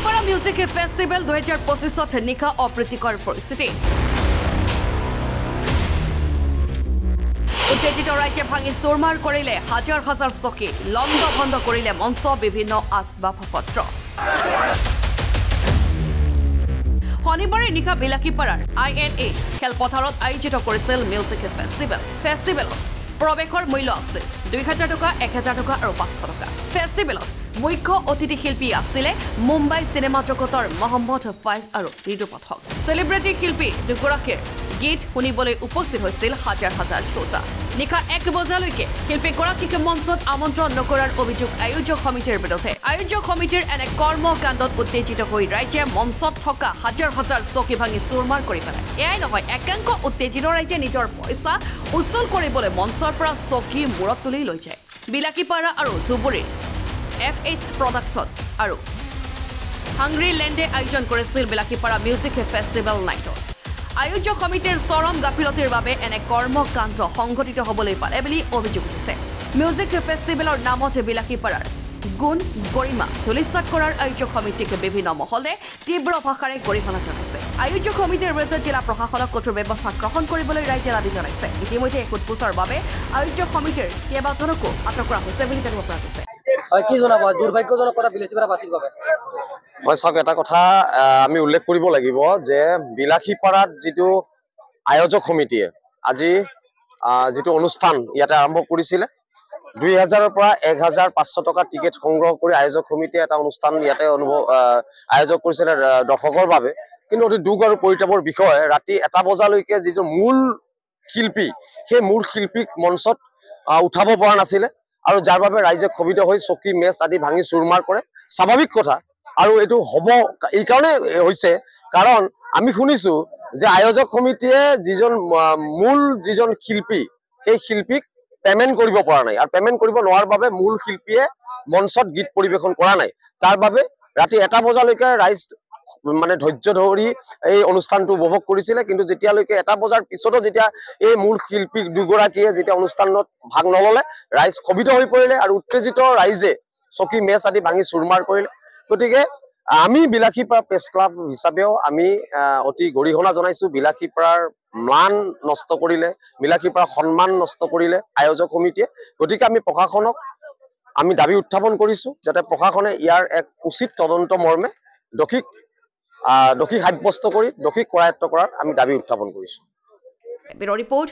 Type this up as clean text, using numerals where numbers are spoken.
বিলাকীপাৰা music festival 2025 নিশা অপ্ৰীতিকৰ পৰিস্থিতি উত্তেজিত ৰাইজে ভাঙি চুৰমাৰ কৰিলে হাজাৰ হাজাৰ চকী লণ্ড ভণ্ড কৰিলে মঞ্চ বিভিন্ন আচবাবপত্ৰ শনিবাৰে নিশা বিলাকীপাৰাৰ INA খেলপথাৰত আয়োজিত কৰিছিল মিউজিক ফেষ্টিভেলত প্ৰৱেশৰ মূল্য আছিল 2000 টকা 1000 টকা আৰু 500 টকা ফেষ্টিভেলত মুখ্য অতিথি শিল্পী আছিল মুম্বাই সিনেমা জগতৰ মহম্মদ ফাইজ আৰু ঋতু পাঠক সেলিব্ৰিটি শিল্পী দুগৰাকীৰ গীত শুনিবলৈ উপস্থিত হৈছিল হাজাৰ হাজাৰ শ্ৰোতা নিশা 1 বজালৈকে শিল্পীগৰাকীক মঞ্চত আমন্ত্ৰণ নকৰাৰ অভিযোগ আয়োজক সমিতিৰ বিৰুদ্ধে আয়োজক সমিতিৰ এনে কৰ্মকাণ্ডত উত্তেজিত হৈ ৰাইজে মঞ্চত থকা হাজাৰ হাজাৰ চকী ভাঙি চুৰমাৰ কৰি পেলায় এয়াই নহয় একাংশ উত্তেজিত ৰাইজে নিজৰ পইচা উচল কৰিবলৈ মঞ্চৰ পৰা চকী মূৰত তুলি লৈ যায় বিলাকীপাৰা আৰু ধুবুৰীৰ FH প্ৰডাকশ্যন আৰু হাংগ্ৰী লেণ্ডে আয়োজন কৰিছিল বিলাকীপাৰা মিউজিক ফেষ্টিভেল নাইটত আয়োজক সমিতিৰ চৰম গাফিলতিৰ বাবে এনে কৰ্মকাণ্ড সংঘটিত হ'বলৈ পালে বুলি অভিযোগ উঠিছে মিউজিক ফেষ্টিভেলৰ নামত বিলাকীপাৰাৰ গুণ গৰিমা ধূলিসাৎ কৰাৰ আয়োজক সমিতিক বিভিন্ন মহলে তীব্ৰ ভাষাৰে গৰিহণা জনাইছে আয়োজক সমিতিৰ বিৰুদ্ধে জিলা প্ৰশাসনক কঠোৰ ব্যৱস্থা গ্ৰহণ কৰিবলৈ ৰাইজে দাবী জনাইছে ইতিমধ্যে এই সোধপোছৰ বাবে আয়োজক সমিতিৰ কেইবাজনকো আটক কৰা হৈছে বুলি জানিব পৰা গৈছে কি জনাব দুৰ্ভাগ্যজনক কথা বিলাসীপাৰা বাসীৰ বাবে মই চাওক এটা কথা আমি উল্লেখ কৰিব লাগিব যে বিলাসীপাৰাত যিটো আয়োজক সমিতিয়ে আজি যিটো অনুষ্ঠান ইয়াতে আৰম্ভ কৰিছিলে 2000 পৰা 1500 টকা টিকেট সংগ্ৰহ কৰি আয়োজক সমিতিয়ে এটা অনুষ্ঠান ইয়াতে আয়োজক কৰিছিলে দৰ্শকৰ বাবে কিন্তু অতি দুখ আৰু পৰিতাপৰ বিষয় ৰাতি 1 বজালৈকে যিটো মূল শিল্পী সেই মূল শিল্পীক মঞ্চত উঠাব পৰা নাছিলে আৰু যাৰ বাবে ৰাইজে ক্ষোভিত হৈ চকী মেচ আদি ভাঙি চুৰমাৰ কৰে স্বাভাৱিক কথা আৰু এটো হ'ব এই কাৰণে হৈছে কাৰণ আমি শুনিছো যে আয়োজক সমিতিয়ে যিজন শিল্পী সেই শিল্পীক পেমেন্ট কৰিব পৰা নাই আৰু পেমেন্ট কৰিব নোৱাৰাৰ বাবে মূল শিল্পীয়ে মঞ্চত গীত পৰিবেশন কৰা নাই তাৰ বাবে ৰাতি 1 বজালৈকে ৰাইজ মানে ধৈৰ্য ধৰি এই অনুষ্ঠানটো উপভোগ কৰিছিলে কিন্তু যেতিয়ালৈকে 1 বজাৰ পিছতো যেতিয়া এই মূল শিল্পী দুগৰাকীয়ে যেতিয়া অনুষ্ঠানত ভাগ নললে ৰাইজ ক্ষোভিত হৈ পৰিলে আৰু উত্তেজিত ৰাইজে চকী মেচ আদি ভাঙি চুৰমাৰ কৰিলে গতিকে আমি বিলাসীপাৰা প্ৰেছ ক্লাব হিচাপেও আমি অতি গৰিহণা জনাইছো বিলাসীপাৰাৰ মান নষ্ট কৰিলে বিলাসীপাৰাৰ সন্মান নষ্ট কৰিলে আয়োজক সমিতিয়ে গতিকে আমি প্ৰশাসনক আমি দাবী উত্থাপন কৰিছো যাতে প্ৰশাসনে ইয়াৰ এক উচিত তদন্ত মৰ্মে দোষী সাব্যস্ত কৰি দোষী কৰায়ত্ব কৰাৰ আমি দাবী উত্থাপন কৰিছো ব্যুৰ ৰিপৰ্ট